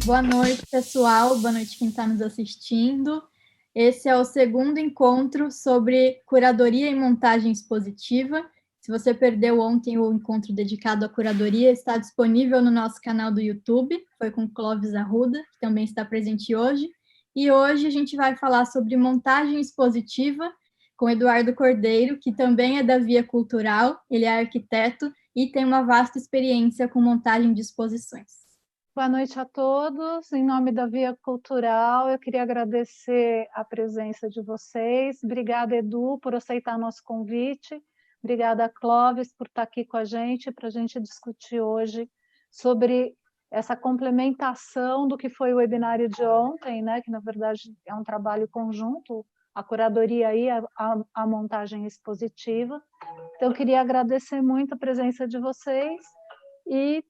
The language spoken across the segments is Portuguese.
Boa noite, pessoal. Boa noite quem está nos assistindo. Esse é o segundo encontro sobre curadoria e montagem expositiva. Se você perdeu ontem o encontro dedicado à curadoria, está disponível no nosso canal do YouTube. Foi com Clóvis Arruda, que também está presente hoje. E hoje a gente vai falar sobre montagem expositiva com Eduardo Cordeiro, que também é da Via Cultural. Ele é arquiteto e tem uma vasta experiência com montagem de exposições. Boa noite a todos. Em nome da Via Cultural, eu queria agradecer a presença de vocês. Obrigada, Edu, por aceitar nosso convite. Obrigada, Clóvis, por estar aqui com a gente, para a gente discutir hoje sobre essa complementação do que foi o webinário de ontem, né, que, na verdade, é um trabalho conjunto, a curadoria e a montagem expositiva. Então, eu queria agradecer muito a presença de vocês e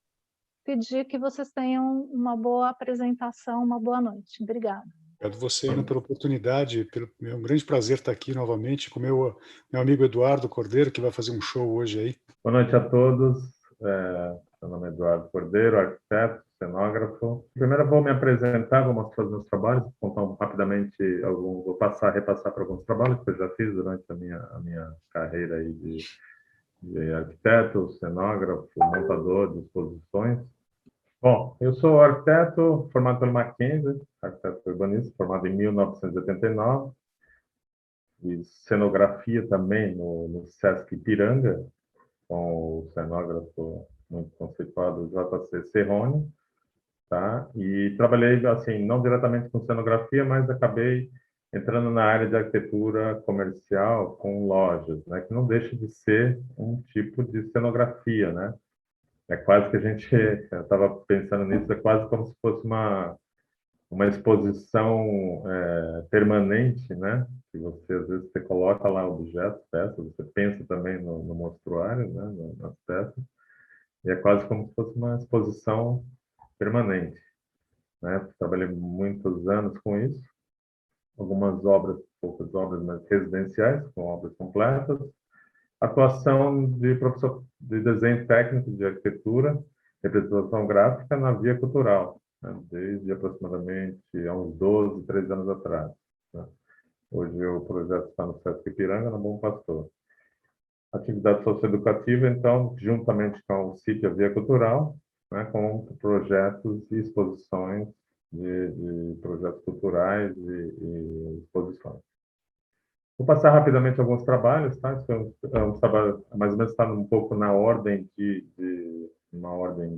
pedir que vocês tenham uma boa apresentação, uma boa noite. Obrigada. Obrigado você, Ana, pela oportunidade. É um grande prazer estar aqui novamente com meu amigo Eduardo Cordeiro, que vai fazer um show hoje aí. Boa noite a todos. Meu nome é Eduardo Cordeiro, arquiteto, cenógrafo. Primeiro eu vou me apresentar, vou mostrar os meus trabalhos, contar rapidamente vou repassar para alguns trabalhos que eu já fiz durante a minha carreira aí de arquiteto, cenógrafo, montador de exposições. Bom, eu sou arquiteto formado pelo Mackenzie, arquiteto urbanista, formado em 1989, e cenografia também no Sesc Ipiranga, com o cenógrafo muito conceituado JC Serrone, tá? E trabalhei, assim, não diretamente com cenografia, mas acabei entrando na área de arquitetura comercial com lojas, né? Que não deixa de ser um tipo de cenografia, né? É quase que eu estava pensando nisso, é quase como se fosse uma exposição permanente, né? Que você, às vezes, você coloca lá objetos, peças, você pensa também no mostruário, né? Nas peças, e é quase como se fosse uma exposição permanente, né? Trabalhei muitos anos com isso, algumas obras, poucas obras, mas residenciais, com obras completas, atuação de professor de desenho técnico de arquitetura, representação gráfica na Via Cultural, né? Desde aproximadamente há uns 12, 13 anos atrás, né? Hoje o projeto está no Sesc Ipiranga, no Bom Pastor. Atividade socioeducativa, então, juntamente com o sítio a Via Cultural, né, com projetos e exposições de projetos culturais e exposições. Vou passar rapidamente alguns trabalhos, tá? Isso é um trabalho, mais ou menos está um pouco na ordem uma ordem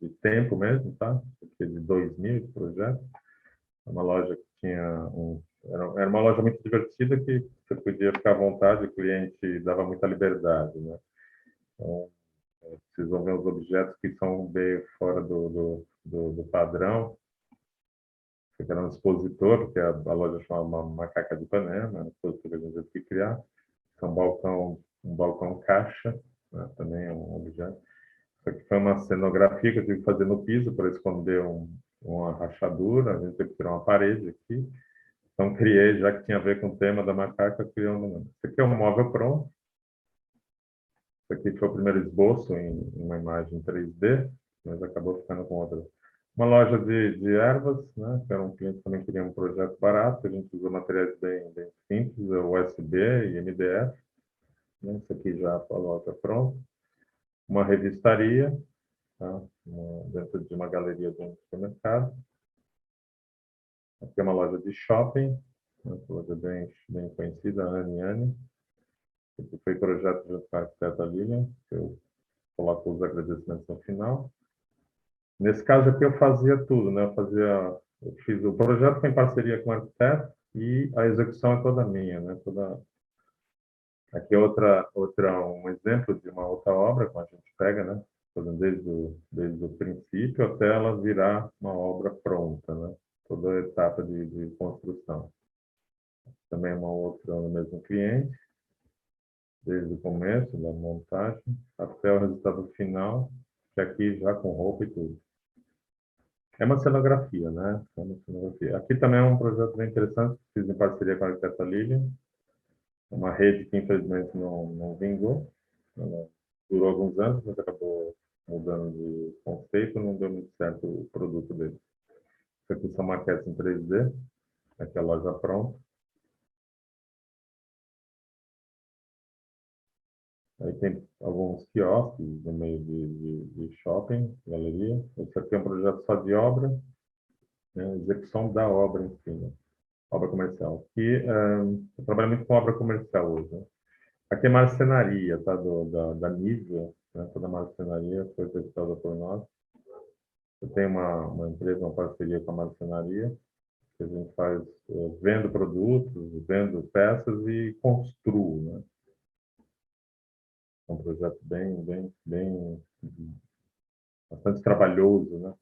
de tempo mesmo, tá? Porque de 2000 esse projeto. É uma loja que tinha era uma loja muito divertida que você podia ficar à vontade, o cliente dava muita liberdade, né? Então, vocês vão ver os objetos que são bem fora do padrão. Você era um expositor, que a loja chama Macaca de Ipanema, um expositor que a gente teve que criar. É um balcão caixa, né? Também é um objeto. Isso aqui foi uma cenografia que eu tive que fazer no piso para esconder uma rachadura. A gente teve que tirar uma parede aqui. Então, criei, já que tinha a ver com o tema da macaca, criei um... Isso aqui é um móvel pronto. Isso aqui foi o primeiro esboço em uma imagem 3D, mas acabou ficando com outra. Uma loja de ervas, né? Que era um cliente que também queria um projeto barato. A gente usou materiais bem simples, USB e MDF. Né? Isso aqui já falou, está pronto. Uma revistaria, tá? Dentro de uma galeria de um supermercado. Aqui é uma loja de shopping, uma loja bem conhecida, Anne Anne. Esse foi projeto junto com a arquiteta Lilian, que eu coloco os agradecimentos no final. Nesse caso aqui eu fazia tudo, né? Eu fiz o projeto em parceria com o arquiteto e a execução é toda minha, né? Aqui é um exemplo de uma outra obra que a gente pega, né? Fazendo desde o princípio até ela virar uma obra pronta, né? Toda a etapa de construção. Também uma outra no mesmo cliente, desde o começo da montagem até o resultado final, que aqui já com roupa e tudo. É uma cenografia, né? É uma cenografia. Aqui também é um projeto bem interessante, que fiz em parceria com a arquiteta Lilian, uma rede que infelizmente não vingou. Ela durou alguns anos, mas acabou mudando de conceito, não deu muito certo o produto dele. Isso aqui são maquetes em 3D. Aqui é a loja pronta. Aí tem alguns quiosques no meio de shopping, galeria. Esse aqui é um projeto só de obra, né? Execução da obra, enfim, né? Obra comercial. Aqui, eu trabalho muito com obra comercial hoje, né? Aqui é marcenaria, tá? Da Nívea, né? Toda a marcenaria foi executada por nós. Eu tenho uma empresa, uma parceria com a marcenaria, que a gente faz, vendo produtos, vendo peças e construo, né? É um projeto bastante trabalhoso, né?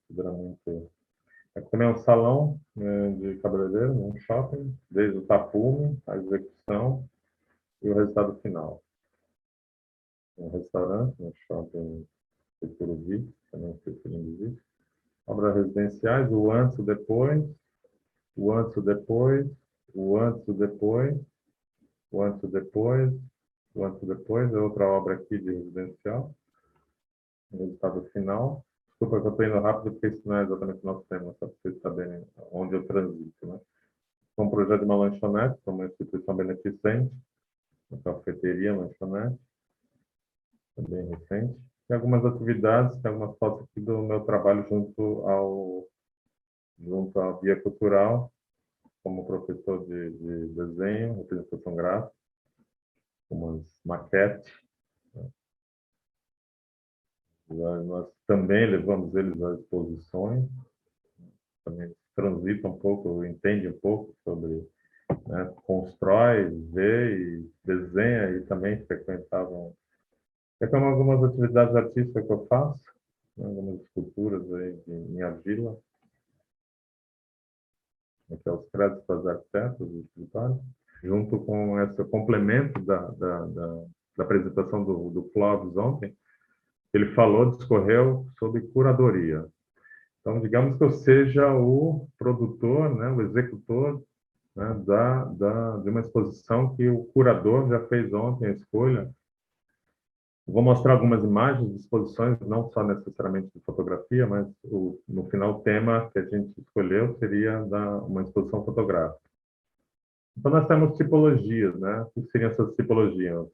Aqui também é um salão, né, de cabeleireiro, um shopping, desde o tapume, a execução e o resultado final. Um restaurante, um shopping Tucuruvi, também Tucuruvi. Obras residenciais, o antes, o depois, o antes, o depois, o antes, o depois, o antes, o depois, o antes, o depois, é outra obra aqui de residencial, o resultado final. Desculpa que eu estou indo rápido, porque isso não é exatamente o nosso tema, só para vocês saberem onde eu transito, né? É um projeto de uma lanchonete, uma instituição beneficente, uma cafeteria, lanchonete, é bem recente. Tem algumas atividades, tem algumas fotos aqui do meu trabalho junto à Via Cultural, como professor de desenho, representação gráfica, umas maquetes. Nós também levamos eles a exposições, também transita um pouco, entende um pouco sobre, né, constrói, vê e desenha, e também frequentavam. É como algumas atividades artísticas que eu faço, né, algumas esculturas aí em argila, que é os créditos para os arquitetos do escritório, junto com esse complemento da apresentação do Clóvis ontem. Ele falou, discorreu sobre curadoria. Então, digamos que eu seja o produtor, né, o executor, né, de uma exposição que o curador já fez ontem a escolha. Vou mostrar algumas imagens de exposições, não só necessariamente de fotografia, mas no final o tema que a gente escolheu seria uma exposição fotográfica. Então, nós temos tipologias, né? O que seriam essas tipologias?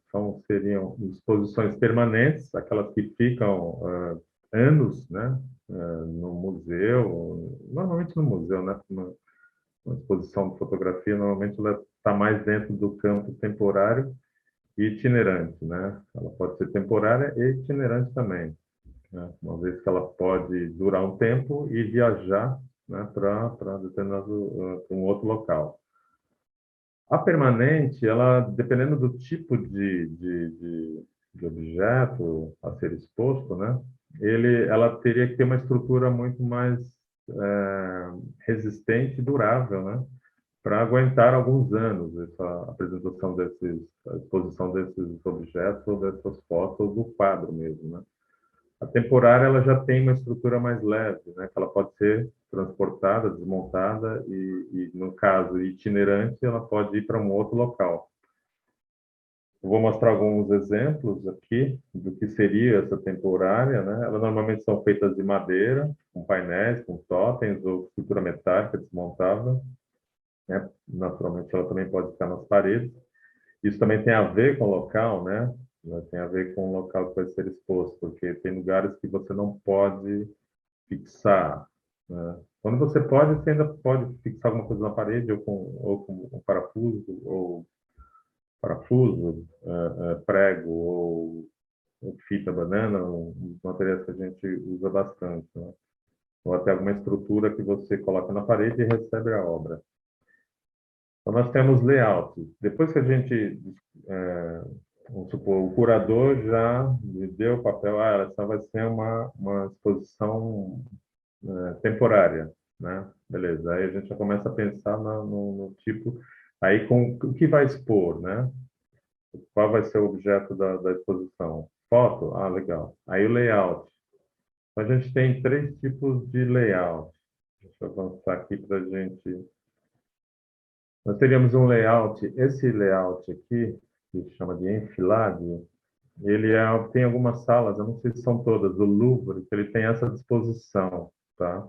Seriam exposições permanentes, aquelas que ficam anos, né? No museu, normalmente no museu, né? Uma exposição de fotografia, normalmente ela está mais dentro do campo temporário e itinerante, né? Ela pode ser temporária e itinerante também, né? Uma vez que ela pode durar um tempo e viajar, né, para um outro local. A permanente, ela, dependendo do tipo de objeto a ser exposto, né, ela teria que ter uma estrutura muito mais resistente e durável, né, para aguentar alguns anos essa apresentação a exposição desses objetos ou dessas fotos ou do quadro mesmo, né. A temporária, ela já tem uma estrutura mais leve, né, que ela pode ser transportada, desmontada e no caso itinerante, ela pode ir para um outro local. Eu vou mostrar alguns exemplos aqui do que seria essa temporária, né? Elas normalmente são feitas de madeira, com painéis, com totens ou estrutura metálica desmontável, né? Naturalmente, ela também pode ficar nas paredes. Isso também tem a ver com o local, né? Tem a ver com o local que vai ser exposto, porque tem lugares que você não pode fixar, né? Quando você ainda pode fixar alguma coisa na parede, ou com um parafuso, prego, ou fita banana, uns materiais que a gente usa bastante, né? Ou até alguma estrutura que você coloca na parede e recebe a obra. Então, nós temos layout. Depois que a gente, vamos supor, o curador já me deu o papel, essa vai ser uma exposição temporária, né? Beleza, aí a gente já começa a pensar no tipo, aí com o que vai expor, né? Qual vai ser o objeto da exposição? Foto? Ah, legal. Aí o layout. Então, a gente tem 3 tipos de layout. Deixa eu avançar aqui para a gente... Nós teríamos um layout, esse layout aqui, que se chama de enfilade, ele tem algumas salas, eu não sei se são todas, do Louvre, que ele tem essa disposição, tá?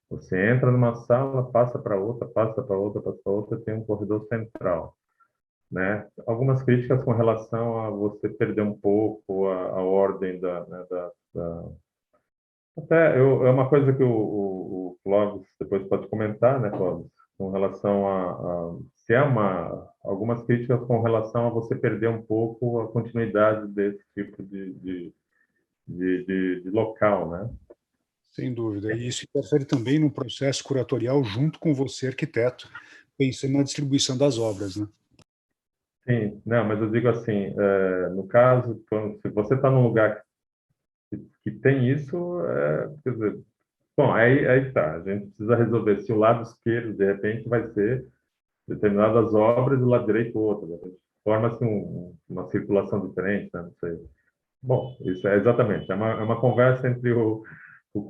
Você entra numa sala, passa para outra, passa para outra, passa para outra, tem um corredor central, né? Algumas críticas com relação a você perder um pouco a ordem né, até é uma coisa que o Clóvis depois pode comentar, né, Clóvis, com relação se há algumas críticas com relação a você perder um pouco a continuidade desse tipo de local, né? Sem dúvida. E isso interfere também no processo curatorial junto com você, arquiteto, pensando na distribuição das obras, né? Sim, não, mas eu digo assim, no caso, se você está num lugar que tem isso, quer dizer, bom, aí tá, a gente precisa resolver se o lado esquerdo, de repente, vai ser determinadas obras e o lado direito outra. Forma-se uma circulação diferente, né? Não sei. Bom, isso é exatamente, é uma conversa entre o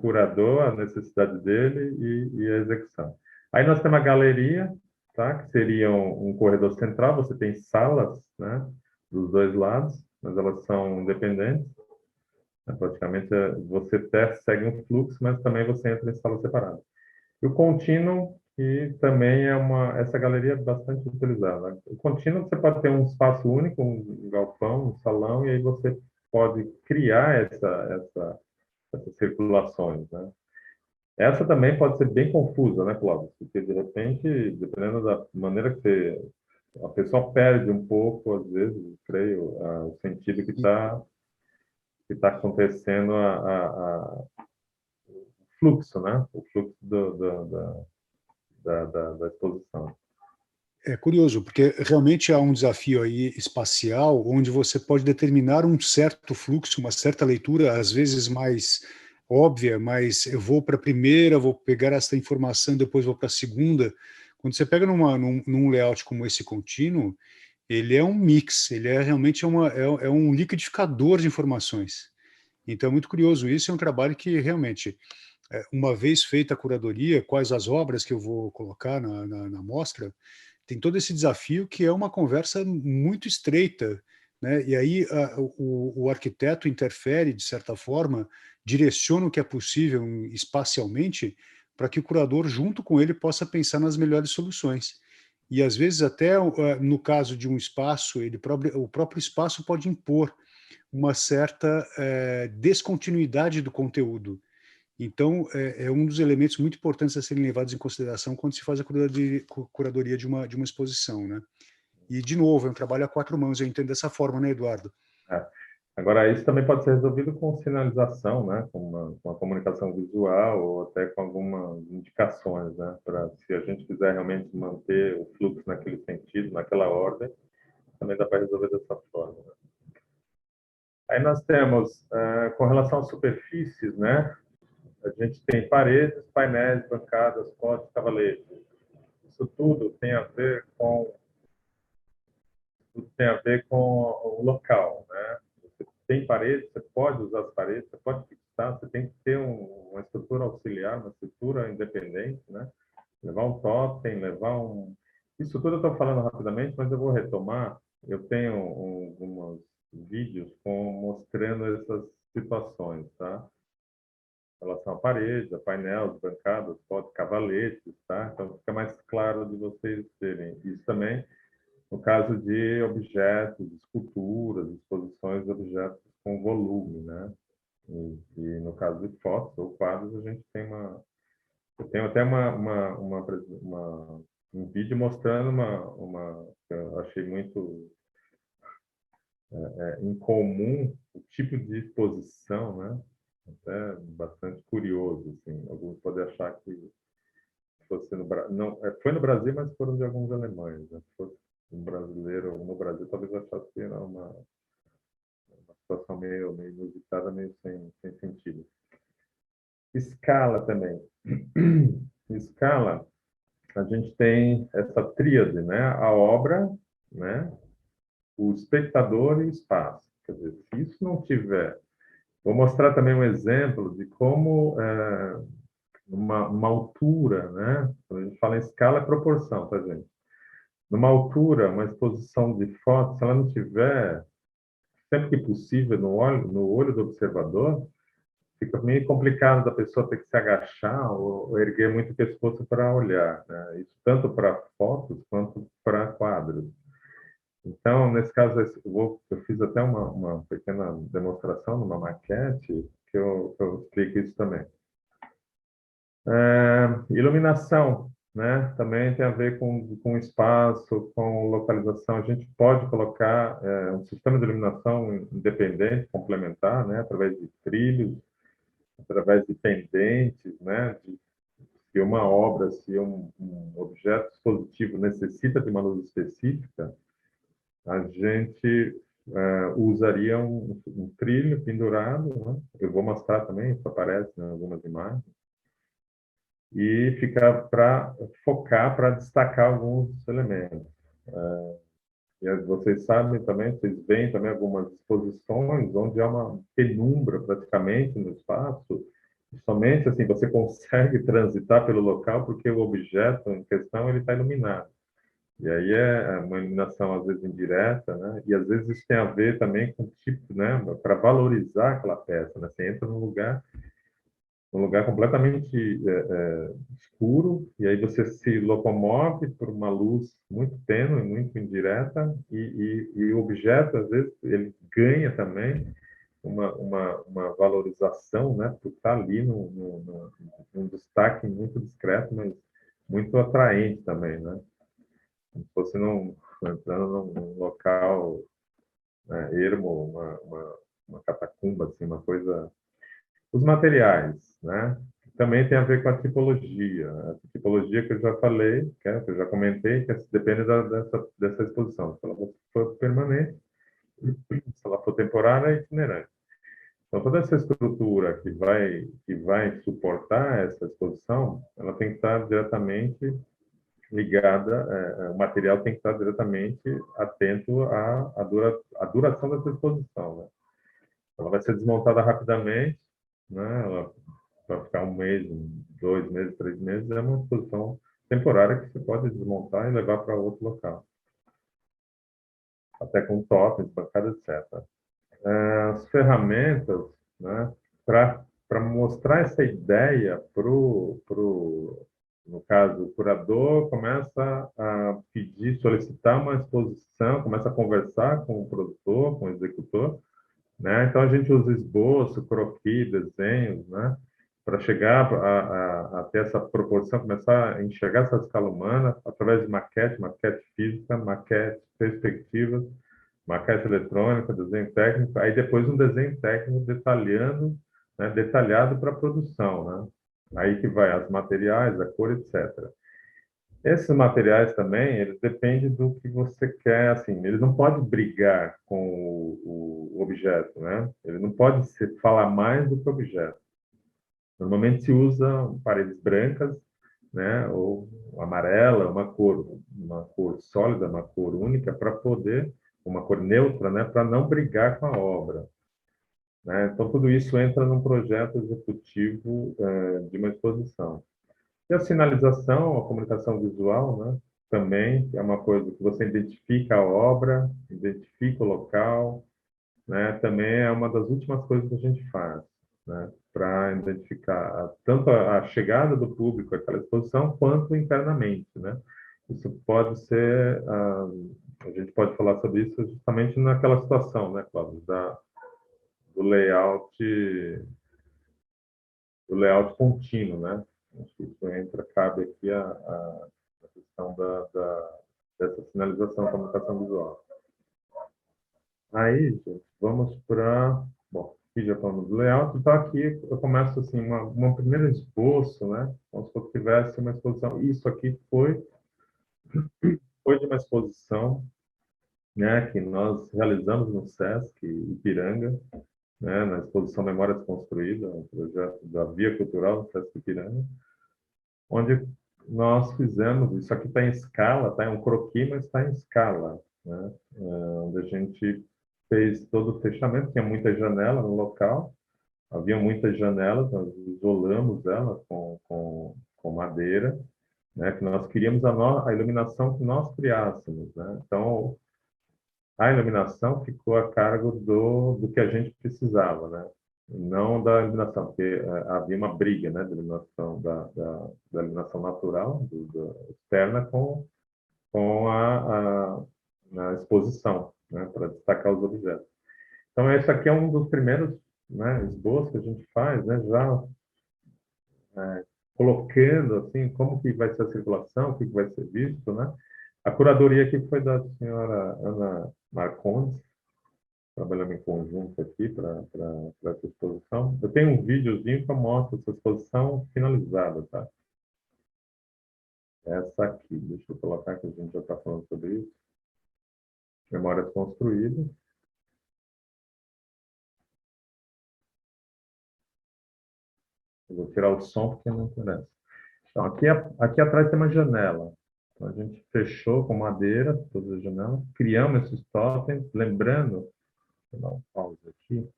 curador, a necessidade dele e a execução. Aí nós temos a galeria, tá? Que seria um corredor central, você tem salas, né? Dos dois lados, mas elas são independentes. Né? Praticamente você até segue um fluxo, mas também você entra em salas separadas. E o contínuo, que também essa galeria é bastante utilizada. Né? O contínuo você pode ter um espaço único, um galpão, um salão, e aí você pode criar essas circulações, né? Essa também pode ser bem confusa, né, Cláudio? Porque, de repente, dependendo da maneira a pessoa perde um pouco, às vezes, creio, o sentido que tá acontecendo o fluxo, né? O fluxo da exposição. É curioso, porque realmente há um desafio aí espacial, onde você pode determinar um certo fluxo, uma certa leitura, às vezes mais óbvia, mas eu vou para a primeira, vou pegar essa informação, depois vou para a segunda. Quando você pega num layout como esse contínuo, ele é um mix, ele é realmente é um liquidificador de informações. Então é muito curioso isso, é um trabalho que realmente, uma vez feita a curadoria, quais as obras que eu vou colocar na mostra, tem todo esse desafio que é uma conversa muito estreita, né? E aí o arquiteto interfere, de certa forma, direciona o que é possível espacialmente para que o curador, junto com ele, possa pensar nas melhores soluções. E, às vezes, até no caso de um espaço, o próprio espaço pode impor uma certa descontinuidade do conteúdo. Então, é um dos elementos muito importantes a serem levados em consideração quando se faz a curadoria de uma exposição, né? E, de novo, é um trabalho a quatro mãos, eu entendo dessa forma, né, Eduardo? É. Agora, isso também pode ser resolvido com sinalização, né? Com uma comunicação visual ou até com algumas indicações, né? Para se a gente quiser realmente manter o fluxo naquele sentido, naquela ordem, também dá para resolver dessa forma. Né? Aí nós temos, com relação às superfícies, né? A gente tem paredes, painéis, bancadas, postes, cavaletes. Isso tudo tem a ver com o local, né? Você tem paredes, você pode usar as paredes, você pode fixar, você tem que ter uma estrutura auxiliar, uma estrutura independente, né? Levar um totem, Isso tudo eu estou falando rapidamente, mas eu vou retomar. Eu tenho alguns vídeos mostrando essas situações, tá? Em relação à parede, a painel, bancadas, fotos, cavaletes, tá? Então fica mais claro de vocês terem. Isso também no caso de objetos, esculturas, exposições de objetos com volume, né? E no caso de fotos ou quadros, a gente tem eu tenho até um vídeo mostrando que eu achei muito incomum o tipo de exposição, né? Até bastante curioso, assim. Alguns podem achar que fosse no Brasil, não, foi no Brasil, mas foram de alguns alemães, né? Se fosse um brasileiro no Brasil, talvez achasse que era uma situação meio inusitada, meio sem sentido. Escala também. Escala, a gente tem essa tríade, né? A obra, né? O espectador e o espaço. Quer dizer, se isso não tiver... Vou mostrar também um exemplo de como uma altura, né? Quando a gente fala em escala, é proporção, tá, gente? Numa altura, uma exposição de fotos, se ela não tiver, sempre que possível, no olho do observador, fica meio complicado da pessoa ter que se agachar ou erguer muito o pescoço para olhar, né? Isso tanto para fotos quanto para quadros. Então, nesse caso, eu fiz até uma pequena demonstração numa maquete que eu explico isso também. Iluminação, né? Também tem a ver com espaço, com localização. A gente pode colocar um sistema de iluminação independente, complementar, né? Através de trilhos, através de pendentes, né? Se uma obra, se um objeto expositivo necessita de uma luz específica, a gente usaria um trilho pendurado, né? Eu vou mostrar também, isso aparece em algumas imagens, e ficar para focar, para destacar alguns elementos. E vocês sabem também, vocês veem também algumas exposições onde há uma penumbra praticamente no espaço, e somente assim você consegue transitar pelo local porque o objeto em questão ele está iluminado. E aí é uma iluminação às vezes indireta, né? E às vezes isso tem a ver também com o tipo, né? Para valorizar aquela peça, né? Você entra num lugar completamente escuro, e aí você se locomove por uma luz muito tênue, muito indireta, e o objeto, às vezes, ele ganha também uma valorização, né, por estar ali num destaque muito discreto, mas muito atraente também, né? Se fosse entrando num local, né, ermo, uma catacumba, assim, uma coisa. Os materiais, né? Também tem a ver com a tipologia. A tipologia que eu já falei, que eu já comentei, que depende dessa exposição. Se ela for permanente, se ela for temporária, é itinerante. Então, toda essa estrutura que vai suportar essa exposição, ela tem que estar diretamente ligada, o material tem que estar diretamente atento à duração dessa exposição, né? Ela vai ser desmontada rapidamente, né? Ela vai ficar um mês, 2 meses, 3 meses, é uma exposição temporária que você pode desmontar e levar para outro local. Até com totens, bancadas, etc. As ferramentas, né? Para mostrar essa ideia no caso, o curador começa a pedir, solicitar uma exposição, começa a conversar com o produtor, com o executor, né? Então, a gente usa esboço, croquis, desenhos, né? Para chegar a ter essa proporção, começar a enxergar essa escala humana através de maquete física, maquete perspectivas, maquete eletrônica, desenho técnico, aí depois um desenho técnico detalhando, né? Detalhado para a produção, né? Aí que vai as materiais, a cor, etc. Esses materiais também, eles dependem do que você quer, assim, eles não podem brigar com o objeto, né? Ele não pode falar mais do que o objeto. Normalmente se usa paredes brancas, né? Ou amarela, uma cor sólida, uma cor única, para poder, uma cor neutra, né? Para não brigar com a obra, né? Então, tudo isso entra num projeto executivo de uma exposição. E a sinalização, a comunicação visual, né? Também é uma coisa que você identifica a obra, identifica o local, né? Também é uma das últimas coisas que a gente faz, né? Para identificar tanto a chegada do público àquela exposição, quanto internamente, né? Isso pode ser, a gente pode falar sobre isso justamente naquela situação, né, Cláudio, do layout contínuo, né? Acho que isso cabe aqui a questão dessa sinalização, comunicação visual. Aí, gente, vamos para... Bom, aqui já falamos do layout, então aqui eu começo assim, uma primeira esboço, né? Como se eu tivesse uma exposição. Isso aqui foi de uma exposição, né, que nós realizamos no SESC Ipiranga, né, na exposição Memórias Construídas, um projeto da Via Cultural do SESC Ipiranga, onde nós fizemos, isso aqui está em escala, está em um croquis, mas está em escala, né? Onde a gente fez todo o fechamento, tinha muita janela no local, havia muitas janelas, nós isolamos elas com madeira, né? Que nós queríamos a iluminação que nós criássemos, né? Então, a iluminação ficou a cargo do que a gente precisava, né? não da iluminação, porque havia uma briga, né, da iluminação, da iluminação natural, externa, com a exposição, né, para destacar os objetos. Então, esse aqui é um dos primeiros, né, esboços que a gente faz, né, já colocando assim como que vai ser a circulação, o que vai ser visto, né? A curadoria aqui foi da senhora Ana Marcondes, trabalhando em conjunto aqui para essa exposição. Eu tenho um videozinho que mostra essa exposição finalizada, tá? Essa aqui, deixa eu colocar que a gente já está falando sobre isso. Memórias construídas. Eu vou tirar o som porque não interessa. Então, aqui atrás tem uma janela. Então, a gente fechou com madeira todas as janelas, criamos esses totens, lembrando, vou dar um pause aqui,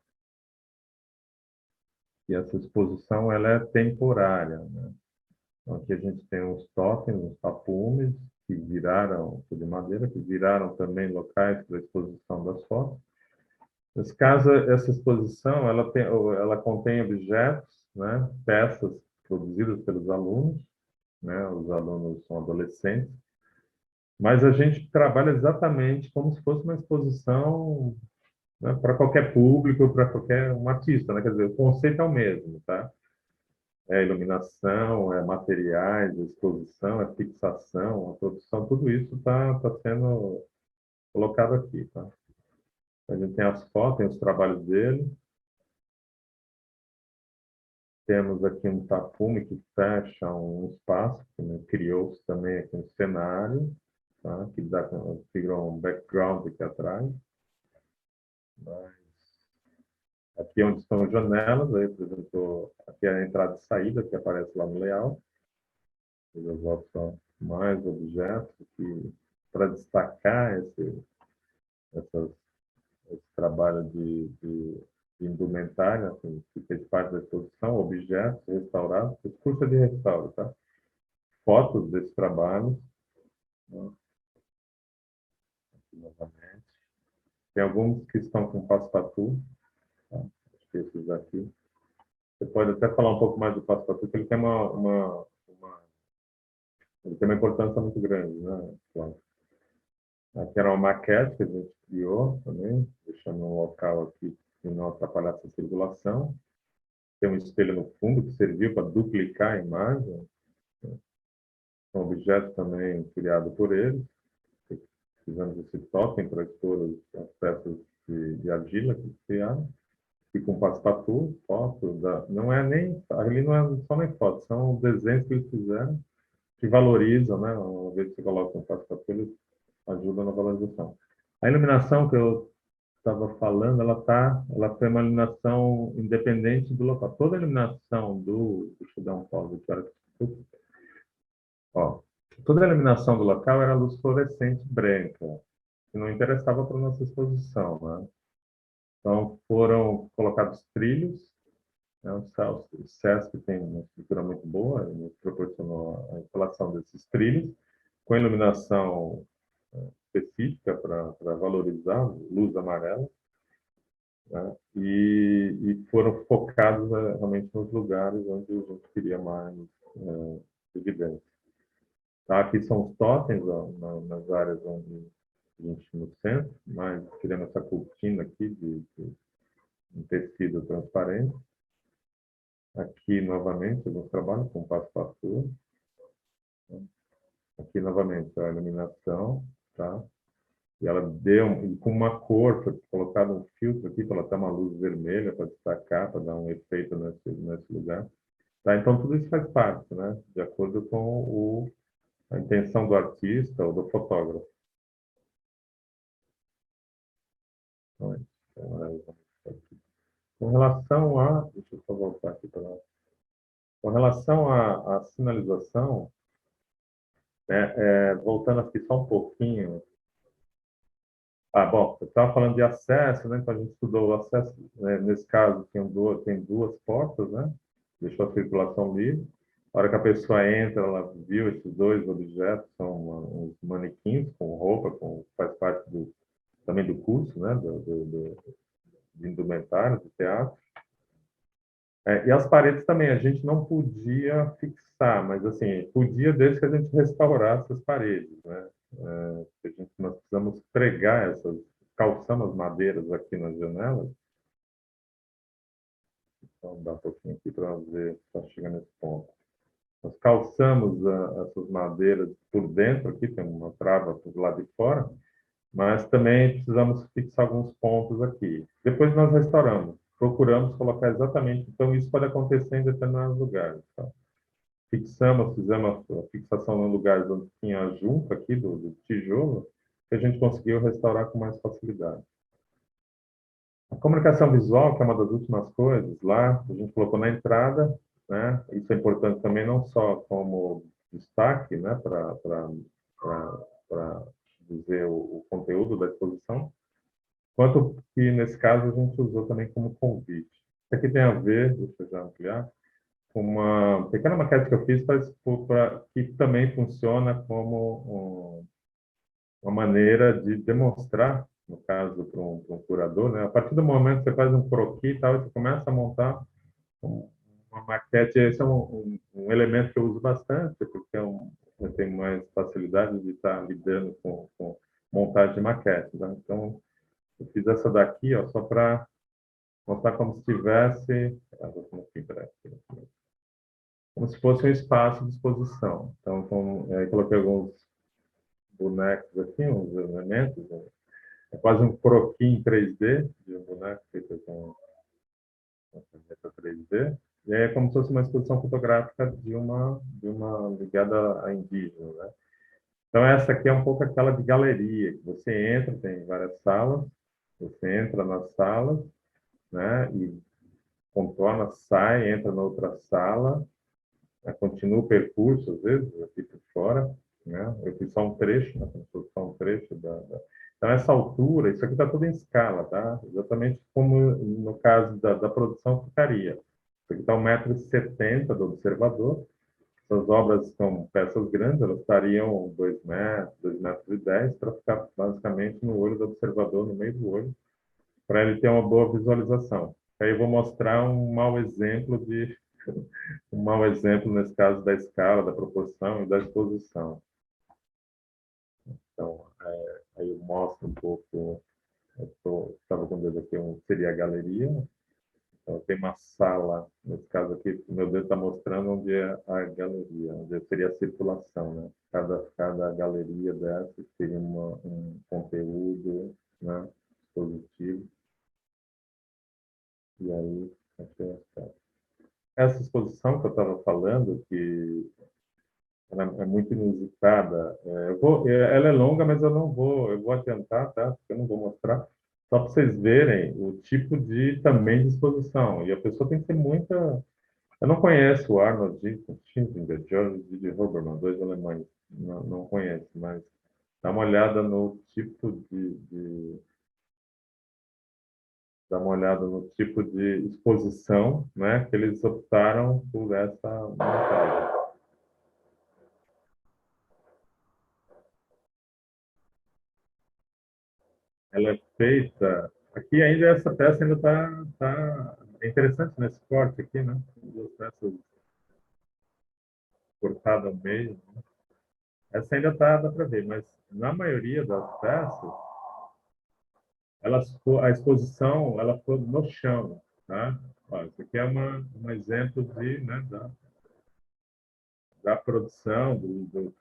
que essa exposição ela é temporária, né? Então, aqui a gente tem uns totens, uns tapumes, que viraram, de madeira, que viraram também locais para a exposição das fotos. Nesse caso, essa exposição ela contém objetos, né, peças produzidas pelos alunos, né, os alunos são adolescentes, mas a gente trabalha exatamente como se fosse uma exposição, né, para qualquer público, para qualquer um artista, né? Quer dizer, o conceito é o mesmo, tá? É iluminação, é materiais, é exposição, é fixação, a produção, tudo isso está sendo colocado aqui, tá? A gente tem as fotos, tem os trabalhos dele. Temos aqui um tapume que fecha um espaço, que, né, criou-se também aqui um cenário, tá? Que virou um background aqui atrás. Mas aqui onde estão as janelas, aí apresentou aqui a entrada e saída, que aparece lá no layout. Eu volto mais objetos para destacar esse trabalho de indumentária, assim, que fez parte da exposição, objetos restaurados, esse curso é de restauro, tá? Fotos desse trabalho, né? Aqui novamente. Tem alguns que estão com passe-patou, tá? Acho que esses aqui. Você pode até falar um pouco mais do passe-patou, porque ele tem ele tem uma importância muito grande, né? Claro. Aqui era uma maquete que a gente criou também, deixando um local aqui que não atrapalhasse a circulação. Tem um espelho no fundo que serviu para duplicar a imagem. Um objeto também criado por eles. Fizemos esse totem para expor as peças de argila que criaram. E com passe-patou, foto. Não é nem... Ali não é só nem foto, são desenhos que eles fizeram que valorizam, né? Uma vez que você coloca um passe-patou, eles ajudam na valorização. A iluminação que eu estava falando, ela foi uma iluminação independente do local. Toda a iluminação deixa eu dar um pause aqui, ó, toda a iluminação do local era luz fluorescente branca, que não interessava para a nossa exposição, né? Então, foram colocados trilhos, né? O SESC tem uma estrutura muito boa, e nos proporcionou a instalação desses trilhos, com iluminação específica para valorizar luz amarela, né? E foram focados, né, realmente nos lugares onde a gente queria mais evidência. Tá? Aqui são os totens, ó, nas áreas onde a gente no centro, mas queremos essa cortina aqui de um tecido transparente. Aqui, novamente, eu trabalho com passe-patou. Aqui, novamente, a iluminação, tá? E ela com uma cor, foi colocado um filtro aqui, para ela ter uma luz vermelha, para destacar, para dar um efeito nesse lugar. Tá? Então, tudo isso faz parte, né? De acordo com a intenção do artista ou do fotógrafo. Com relação a... Deixa eu só voltar aqui para lá. Com relação à sinalização, né, voltando aqui só um pouquinho. Bom, eu estava falando de acesso, né? Então a gente estudou o acesso, né? Nesse caso tem duas portas, né? Deixou a circulação livre. A hora que a pessoa entra, ela viu esses dois objetos, são uns manequins com roupa, faz parte também do curso, né? De indumentário, do teatro. E as paredes também, a gente não podia fixar, mas assim, podia desde que a gente restaurasse as paredes, né? Nós precisamos pregar calçamos madeiras aqui nas janelas. Então, dá um pouquinho aqui para ver se está chegando nesse ponto. Nós calçamos essas madeiras por dentro, aqui tem uma trava do lado de fora, mas também precisamos fixar alguns pontos aqui. Depois nós restauramos, procuramos colocar exatamente, então isso pode acontecer em determinados lugares. Tá? Fizemos a fixação em lugares onde tinha a junta aqui do tijolo, que a gente conseguiu restaurar com mais facilidade. A comunicação visual, que é uma das últimas coisas, lá a gente colocou na entrada, né? Isso é importante também não só como destaque, né, para dizer o conteúdo da exposição, quanto que nesse caso a gente usou também como convite. Isso aqui tem a ver, deixa eu já ampliar, com uma pequena maquete que eu fiz que também funciona como uma maneira de demonstrar, no caso, para um curador, né? A partir do momento que você faz um croquis e tal, você começa a montar uma maquete. Esse é um elemento que eu uso bastante, porque eu tenho mais facilidade de estar lidando com montagem de maquete. Né? Então, eu fiz essa daqui, ó, só para mostrar como se tivesse... como se fosse um espaço de exposição. Então, coloquei alguns bonecos aqui, uns elementos, é quase um croquis em 3D, de um boneco feito com caneta 3D, e aí é como se fosse uma exposição fotográfica de uma ligada a indígena, né? Então, essa aqui é um pouco aquela de galeria, que você entra, tem várias salas, você entra nas salas, né, e contorna, sai, entra na outra sala, né, continua o percurso, às vezes, aqui por fora, né? Eu fiz só um trecho, né, só um trecho Então, essa altura, isso aqui está tudo em escala, tá? Exatamente como no caso da produção ficaria. Isso aqui está 1,70 m do observador. Essas obras são peças grandes, elas estariam 2 metros, 2,10 m, para ficar basicamente no olho do observador, no meio do olho, para ele ter uma boa visualização. Aí eu vou mostrar um mau exemplo nesse caso da escala, da proporção e da exposição. Então, aí eu mostro um pouco, estava com o dedo aqui, seria a galeria. Então, tem uma sala, nesse caso aqui, o meu dedo está mostrando onde é a galeria, onde seria a circulação, né? Cada galeria dessa teria um conteúdo, né, expositivo. E aí, essa exposição que eu estava falando, que ela é muito inusitada. Ela é longa, mas eu vou adiantar, tá? Porque eu não vou mostrar, só para vocês verem o tipo também de exposição. E a pessoa tem que ter muita... Eu não conheço o Arnold Schinzinger, George D. Huberman, dois alemães, não conheço, mas dá uma olhada no tipo dá uma olhada no tipo de exposição, né, que eles optaram por essa montagem. Ela é feita... Aqui ainda essa peça ainda é interessante nesse corte aqui, né? Duas peças cortadas ao meio. Né? Essa ainda dá para ver, mas na maioria das peças, a exposição ela ficou no chão, tá? Ó, isso aqui é um exemplo né, da produção,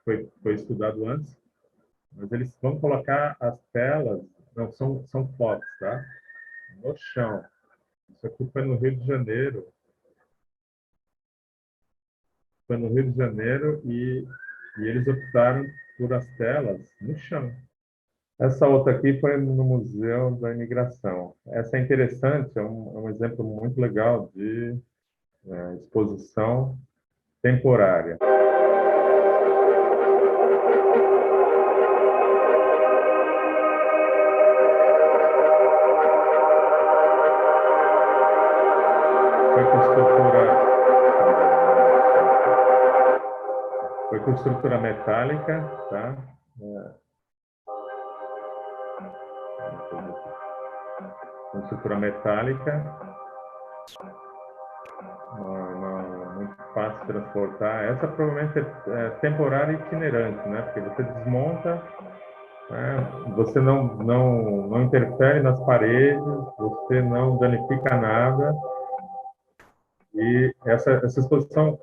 foi estudado antes, mas eles vão colocar as telas, não são fotos, tá? No chão. Isso aqui foi no Rio de Janeiro. Foi no Rio de Janeiro e eles optaram por as telas no chão. Essa outra aqui foi no Museu da Imigração. Essa é interessante, é um exemplo muito legal de exposição temporária. Foi com estrutura metálica, tá? Com estrutura metálica. muito fácil de transportar. Essa provavelmente é temporária e itinerante, né? Porque você desmonta, né? Você não interfere nas paredes, você não danifica nada. E essa exposição,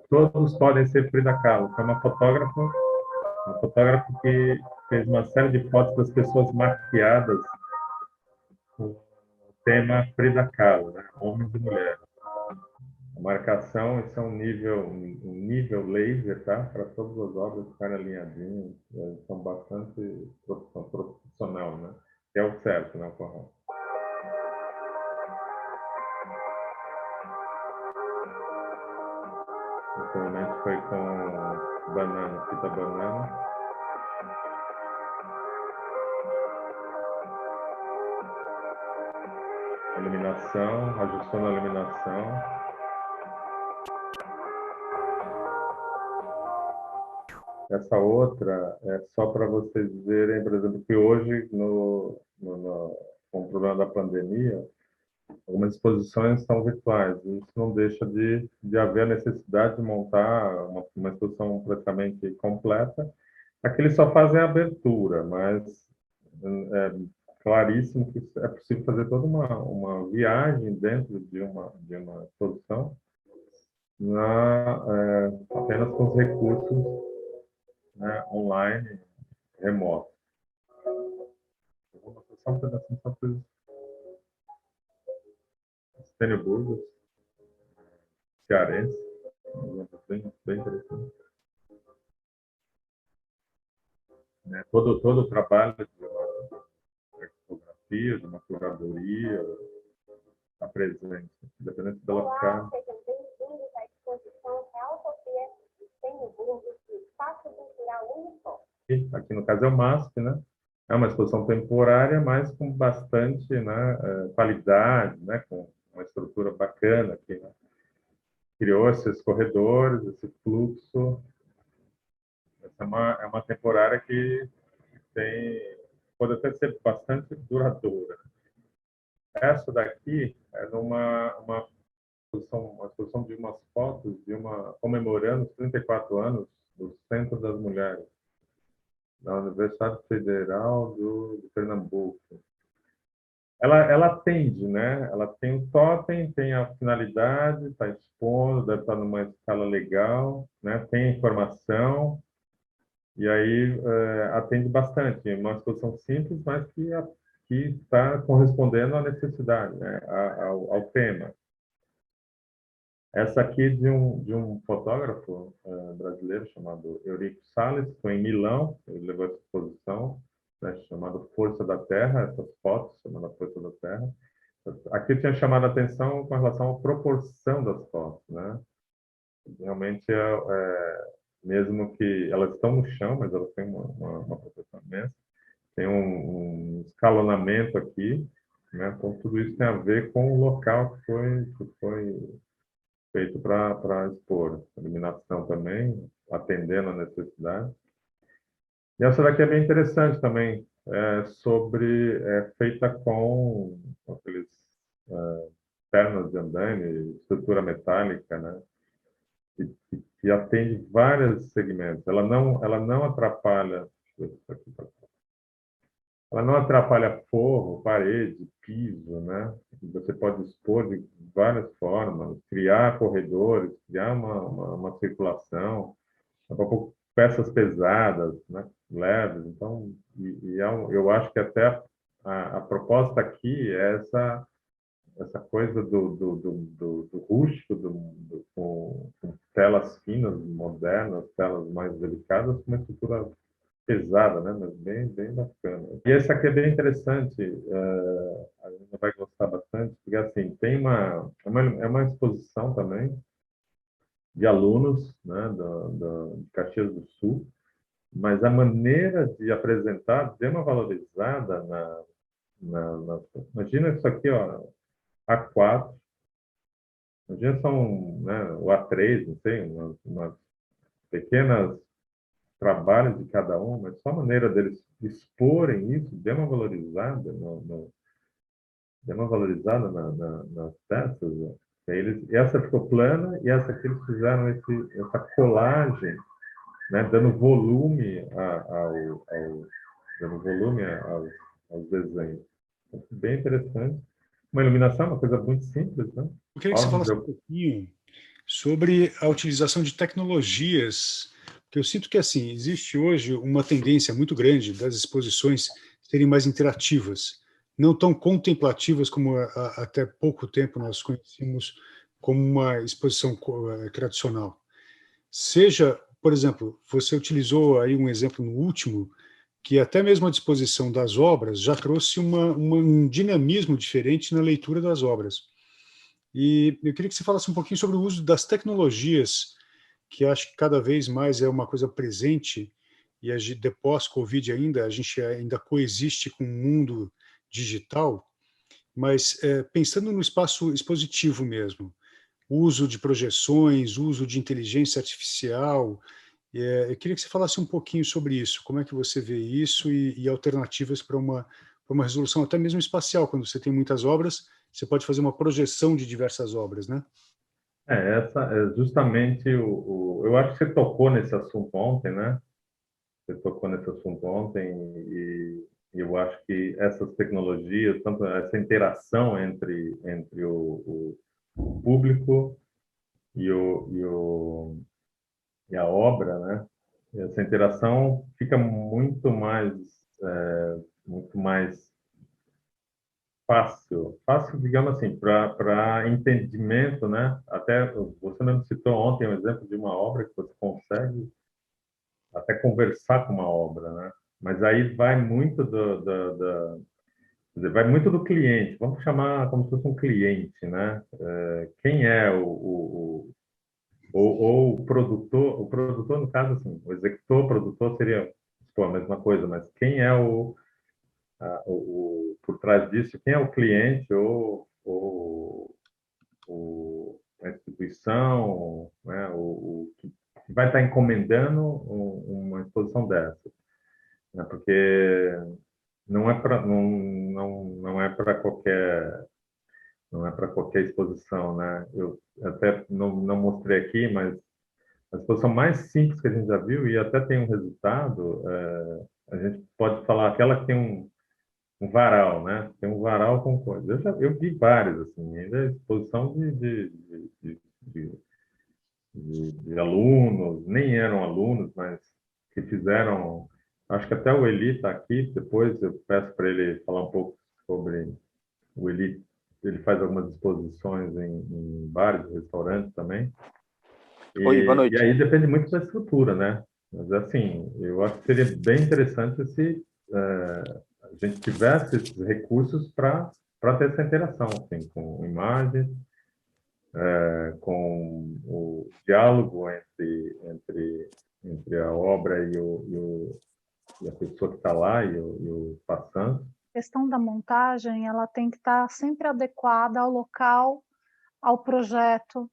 todos podem ser Frida Kahlo, que é uma fotógrafa que fez uma série de fotos das pessoas maquiadas com o tema Frida Kahlo, né? Homens e mulheres. A marcação, isso é um nível laser, tá? Para todas as obras ficarem alinhadinhas, são bastante profissional, né? Que é o certo, né? O correto. Atualmente foi com banana, fita banana. Iluminação, ajustando a iluminação. Essa outra é só para vocês verem, por exemplo, que hoje, com o problema da pandemia, algumas exposições são virtuais. Isso não deixa de haver a necessidade de montar uma exposição praticamente completa. Aqui eles só fazem a abertura, mas é claríssimo que é possível fazer toda uma viagem dentro de uma exposição apenas com os recursos, né, online, remoto. Eu vou mostrar só um pedacinho só para Estênio Burgos, cearense, bem interessante. Né? Todo o trabalho de uma fotografia, de uma curadoria, a presença, independente dela ficar. Sejam bem-vindos à exposição Real Sofia Estênio Burgos do Espaço Cultural Unifor. Aqui no caso é o MASP, né? É uma exposição temporária, mas com bastante, né, qualidade, né, com uma estrutura bacana aqui, né? Criou esses corredores, esse fluxo. Essa é uma temporária que pode até ser bastante duradoura. Essa daqui é uma exposição de umas fotos comemorando os 34 anos do Centro das Mulheres, da Universidade Federal de Pernambuco. Ela atende, né? Ela tem o totem, tem a finalidade, está expondo, deve estar numa escala legal, né? Tem informação, e aí atende bastante. É uma exposição simples, mas que está correspondendo à necessidade, né? ao tema. Essa aqui de um fotógrafo brasileiro chamado Eurico Salles, foi em Milão, ele levou essa exposição, né, chamada Força da Terra, essas fotos, chamada Força da Terra. Aqui eu tinha chamado a atenção com relação à proporção das fotos, né? Realmente, mesmo que elas estão no chão, mas elas têm uma proporção imensa, tem um escalonamento aqui, né? Então, tudo isso tem a ver com o local que foi feito para expor. Iluminação também, atendendo a necessidade. E essa daqui é bem interessante também, feita com aqueles pernas de andaime, estrutura metálica, né? E atende vários segmentos. Ela não atrapalha, ela não atrapalha forro, parede, piso, né? Você pode expor de várias formas, criar corredores, criar uma circulação, peças pesadas, né? Leves. Então, eu acho que até a proposta aqui é essa coisa do rústico, com telas finas, modernas, telas mais delicadas, com uma estrutura pesada, né? Mas bem bacana. E esse aqui é bem interessante, a gente vai gostar bastante, porque assim, é uma exposição também de alunos, né, de Caxias do Sul, mas a maneira de apresentar deu uma valorizada imagina isso aqui, ó, A4, imagina são, né, o A3, não sei, umas pequenas trabalhos de cada um, mas só a maneira deles exporem isso deu uma valorizada deu uma valorizada nas peças. Né? Essa ficou plana e essa aqui eles fizeram essa colagem, né, dando volume aos desenhos. Bem interessante. Uma iluminação, uma coisa muito simples, né? Eu queria que você falasse um pouquinho sobre a utilização de tecnologias, porque eu sinto que, assim, existe hoje uma tendência muito grande das exposições serem mais interativas, não tão contemplativas como até pouco tempo nós conhecíamos como uma exposição tradicional. Seja, por exemplo, você utilizou aí um exemplo no último, que até mesmo a disposição das obras já trouxe um dinamismo diferente na leitura das obras. E eu queria que você falasse um pouquinho sobre o uso das tecnologias, que acho que cada vez mais é uma coisa presente, e depois Covid ainda, a gente ainda coexiste com o mundo digital, mas pensando no espaço expositivo mesmo, uso de projeções, uso de inteligência artificial, eu queria que você falasse um pouquinho sobre isso, como é que você vê isso e alternativas para uma resolução até mesmo espacial, quando você tem muitas obras, você pode fazer uma projeção de diversas obras, né? Essa é justamente eu acho que você tocou nesse assunto ontem, né? Você tocou nesse assunto ontem e eu acho que essas tecnologias, tanto essa interação entre o público e a obra, né? Essa interação fica muito mais fácil, digamos assim, para entendimento, né? Até você mesmo citou ontem um exemplo de uma obra que você consegue até conversar com uma obra, né? Mas aí vai muito quer dizer, vai muito do cliente. Vamos chamar como se fosse um cliente, né? Quem é ou o produtor? O produtor, no caso, assim, o executor, o produtor seria a mesma coisa, mas quem é por trás disso, quem é o cliente a instituição, né, que vai estar encomendando uma exposição dessa, né, porque não é para qualquer exposição, né? Eu até não mostrei aqui, mas a exposição mais simples que a gente já viu e até tem um resultado, a gente pode falar aquela que tem um varal, né? Tem um varal com coisas. Eu vi várias, assim, ainda é exposição de alunos, nem eram alunos, mas que fizeram. Acho que até o Eli está aqui, depois eu peço para ele falar um pouco sobre o Eli. Ele faz algumas exposições em bares, restaurantes também. Oi, boa noite. E aí depende muito da estrutura, né? Mas, assim, eu acho que seria bem interessante se a gente tivesse esses recursos para ter essa interação, assim, com imagens, com o diálogo entre a obra e a pessoa que está lá e o passante. A questão da montagem, ela tem que estar sempre adequada ao local, ao projeto.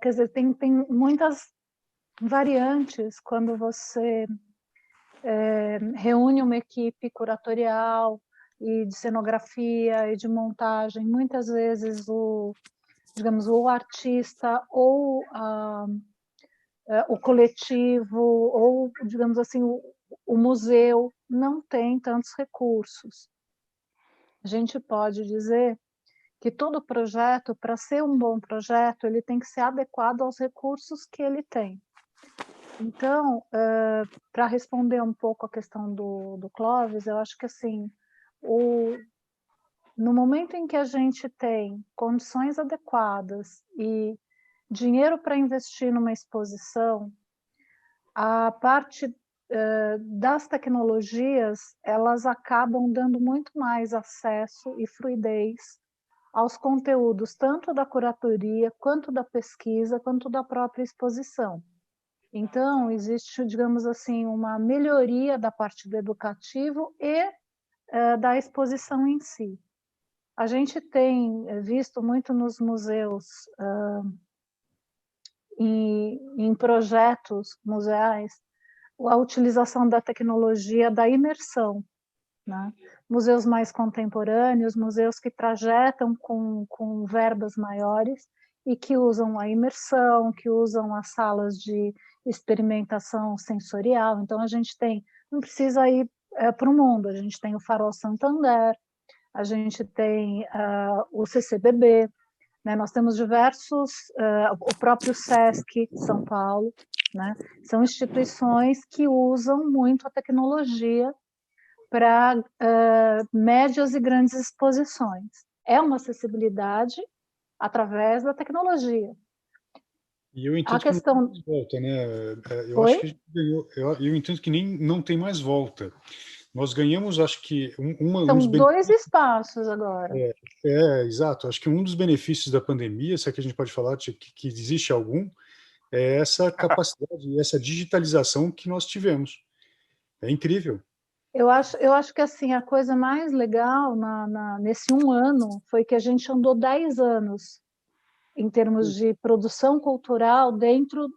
Quer dizer, tem muitas variantes quando você reúne uma equipe curatorial e de cenografia e de montagem. Muitas vezes digamos, o artista ou o coletivo ou, digamos assim, o museu não tem tantos recursos. A gente pode dizer que todo projeto, para ser um bom projeto, ele tem que ser adequado aos recursos que ele tem. Então, para responder um pouco a questão do Clóvis, eu acho que assim, no momento em que a gente tem condições adequadas e dinheiro para investir numa exposição, a parte das tecnologias, elas acabam dando muito mais acesso e fluidez aos conteúdos, tanto da curatoria, quanto da pesquisa, quanto da própria exposição. Então, existe, digamos assim, uma melhoria da parte do educativo e da exposição em si. A gente tem visto muito nos museus, em projetos museais, a utilização da tecnologia da imersão. né? Museus mais contemporâneos, museus que trajetam com verbas maiores e que usam a imersão, que usam as salas de experimentação sensorial. Então, a gente tem, não precisa ir para o mundo, a gente tem o Farol Santander, a gente tem o CCBB, né? Nós temos diversos, o próprio SESC São Paulo, né? São instituições que usam muito a tecnologia para médias e grandes exposições. É uma acessibilidade através da tecnologia. E eu entendo A questão... que não tem mais volta, né? Eu Oi? acho que a gente ganhou, eu entendo que nem não tem mais volta. Nós ganhamos, acho que São dois espaços agora. Exato. Acho que um dos benefícios da pandemia, se é que a gente pode falar que existe algum, é essa capacidade, essa digitalização que nós tivemos. É incrível. Eu acho que assim, a coisa mais legal nesse 1 ano foi que a gente andou 10 anos em termos de produção cultural dentro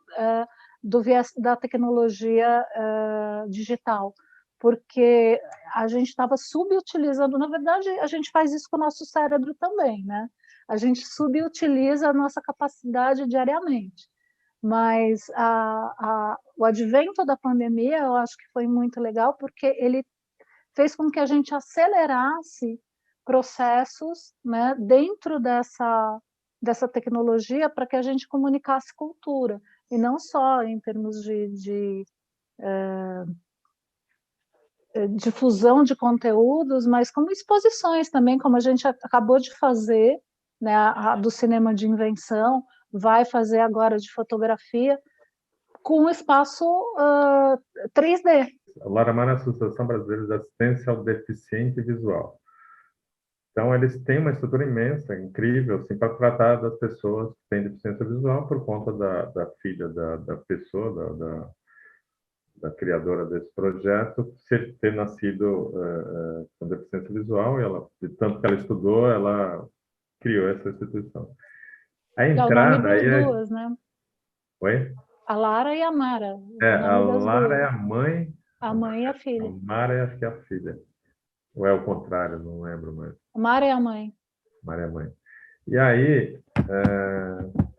do viés da tecnologia digital, porque a gente estava subutilizando, na verdade, a gente faz isso com o nosso cérebro também, né? A gente subutiliza a nossa capacidade diariamente. Mas o advento da pandemia, eu acho que foi muito legal, porque ele fez com que a gente acelerasse processos, né, dentro dessa tecnologia para que a gente comunicasse cultura, e não só em termos de difusão de conteúdos, mas como exposições também, como a gente acabou de fazer, né, a do cinema de invenção, vai fazer agora de fotografia, com um espaço 3D. A Laramar é a Associação Brasileira de Assistência ao Deficiente Visual. Então, eles têm uma estrutura imensa, incrível, assim, para tratar das pessoas que têm deficiência visual por conta da filha da pessoa, da criadora desse projeto, ter nascido com deficiência visual, e ela, de tanto que ela estudou, ela criou essa instituição. A entrada... É o nome das duas, né? Oi? A Lara e a Mara. A Lara é a mãe. A mãe e a filha. A Mara é, acho que é a filha. Ou é o contrário, não lembro mais. A Mara é a mãe. Mara é a mãe. E aí,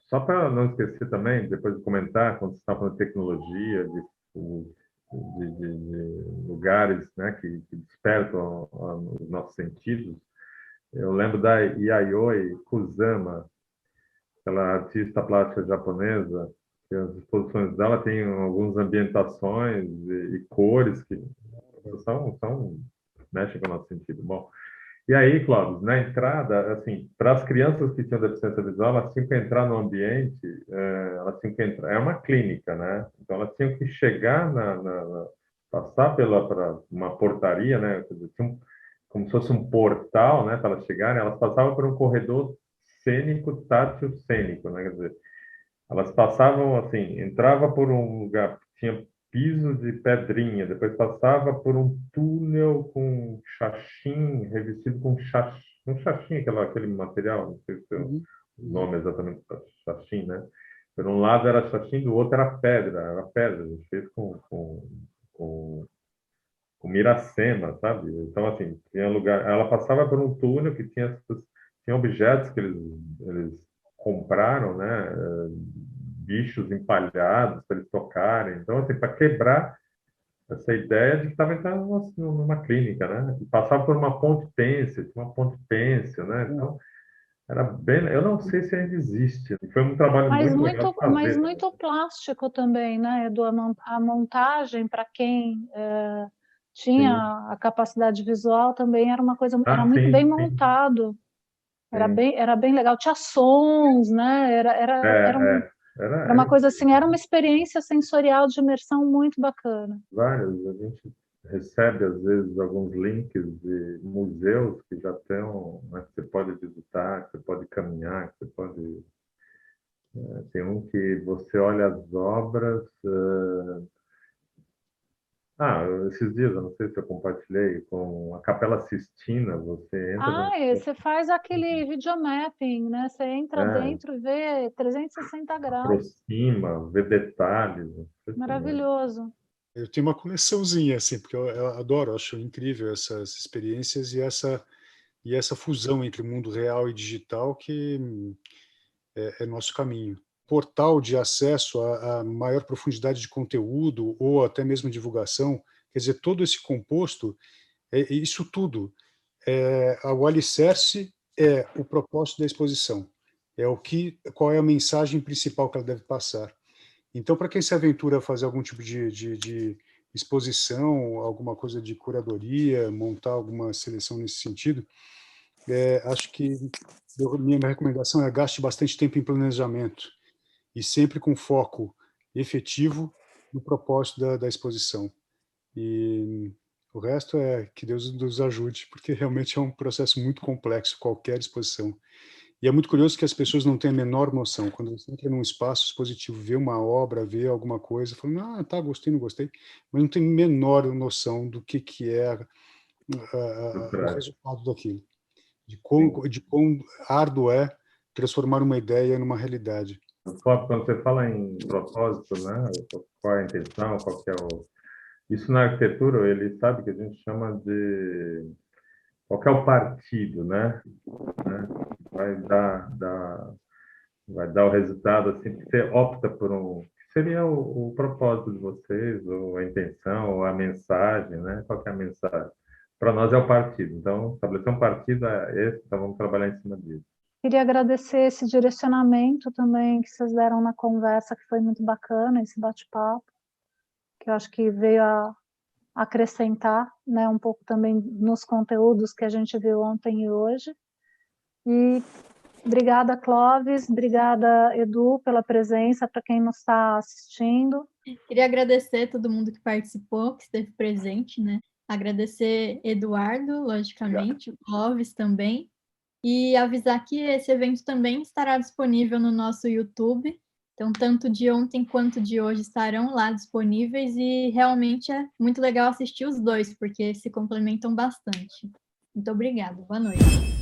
só para não esquecer também, depois de comentar, quando você está falando de tecnologia, de lugares, né, que despertam os nossos sentidos, eu lembro da Yayoi Kusama, aquela artista plástica japonesa, que as exposições dela têm algumas ambientações e cores que mexem com o nosso sentido. Bom, e aí, Clóvis, na entrada, assim, para as crianças que tinham deficiência visual, elas tinham que entrar no ambiente, elas tinham que entrar, é uma clínica, né? Então, elas tinham que chegar passar para uma portaria, né? Quer dizer, como se fosse um portal, né? Para elas chegarem, elas passavam por um corredor cênico, tátil cênico, né? Quer dizer, elas passavam assim, entrava por um lugar que tinha piso de pedrinha, depois passava por um túnel com xaxim, revestido com xaxim, aquele material, não sei se é o nome exatamente para xaxim, né? Por um lado era xaxim, do outro era pedra, a gente fez com miracema, sabe? Então, assim, tinha lugar, ela passava por um túnel que tinha objetos que eles compraram, né? Bichos empalhados para eles tocarem. Então, assim, para quebrar essa ideia de que estava entrando numa clínica, né? E passava por uma ponte pêncil, né? Então, era bem... Eu não sei se ainda existe. Foi um trabalho muito legal fazer. Mas muito plástico também, né, Edu? A montagem, para quem tinha a capacidade visual, também era uma coisa... era muito bem montado. Era bem legal. Tinha sons, né? Era uma coisa assim, era uma experiência sensorial de imersão muito bacana. Vários, a gente recebe às vezes alguns links de museus que já estão, né, que você pode visitar, que você pode caminhar, que você pode... tem um que você olha as obras... esses dias, eu não sei se eu compartilhei, com a Capela Sistina, você entra... Você faz aquele videomapping, né? Você entra dentro e vê 360 graus. Aproxima, vê detalhes. Maravilhoso. Eu tenho uma coleçãozinha, assim, porque eu adoro, acho incrível essas experiências e essa fusão entre o mundo real e digital que é nosso caminho. Portal de acesso a maior profundidade de conteúdo ou até mesmo divulgação, quer dizer, todo esse composto, isso tudo, o alicerce é o propósito da exposição, qual é a mensagem principal que ela deve passar. Então, para quem se aventura a fazer algum tipo de exposição, alguma coisa de curadoria, montar alguma seleção nesse sentido, acho que minha recomendação é gaste bastante tempo em planejamento e sempre com foco efetivo no propósito da exposição. E o resto é que Deus nos ajude, porque realmente é um processo muito complexo, qualquer exposição. E é muito curioso que as pessoas não têm a menor noção. Quando você entra num espaço expositivo, vê uma obra, vê alguma coisa, fala, tá, gostei, não gostei, mas não tem a menor noção do que é o resultado daquilo, de quão árduo é transformar uma ideia numa realidade. Quando você fala em propósito, né? Qual é a intenção, qual que é o... Isso na arquitetura, ele sabe que a gente chama de... Qual que é o partido, né? Vai dar o resultado assim, que você opta por um... Que seria o propósito de vocês, ou a intenção, ou a mensagem, né? Qual que é a mensagem? Para nós é o partido. Então, estabelecer um partido é esse, então vamos trabalhar em cima disso. Queria agradecer esse direcionamento também que vocês deram na conversa, que foi muito bacana, esse bate-papo, que eu acho que veio a acrescentar, né, um pouco também nos conteúdos que a gente viu ontem e hoje. E obrigada, Clóvis, obrigada, Edu, pela presença, para quem nos está assistindo. Queria agradecer todo mundo que participou, que esteve presente, né? Agradecer Eduardo, logicamente, o Clóvis também, e avisar que esse evento também estará disponível no nosso YouTube. Então, tanto de ontem quanto de hoje estarão lá disponíveis e realmente é muito legal assistir os dois, porque se complementam bastante. Muito obrigada. Boa noite.